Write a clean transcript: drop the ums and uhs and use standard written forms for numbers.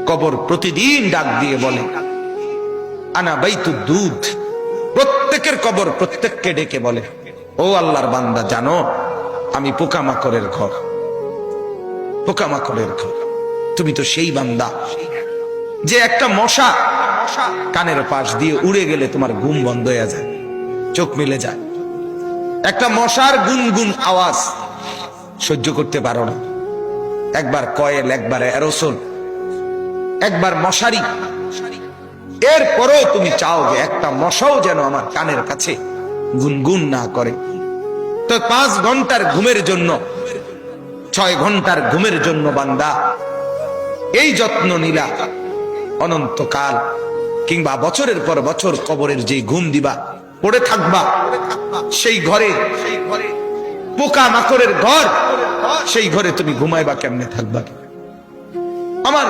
কবর প্রতিদিন ডাক দিয়ে বলে আনা বাইতুদ দুধ। প্রত্যেকের কবর প্রত্যেককে ডেকে বলে, ও আল্লাহর বান্দা, জানো আমি পোকামাকড়ের ঘর, পোকামাকড়ের ঘর। তুমি তো সেই বান্দা যে একটা মশা কানের পাশ দিয়ে উড়ে গেলে তোমার ঘুম বন্ধ হয়ে যায়, চোখ মেলে যায়। একটা মশার গুনগুন আওয়াজ সহ্য করতে পারো না। একবার কয়েল, একবার অ্যারোসোল, একবার মশারি, এরপরও তুমি চাও যে একটা মশাও যেন আমার কানের কাছে গুনগুন না করে। তো 5 ঘন্টার ঘুমের জন্য, 6 ঘন্টার ঘুমের জন্য বান্দা এই যত্ন নিলা, অনন্তকাল কিংবা বছরের পর বছর কবরের যে ঘুম দিবা, পড়ে থাকবা সেই ঘরে, পোকা মাকড়ের ঘর, সেই ঘরে তুমি ঘুমাইবা কেমনে, থাকবা?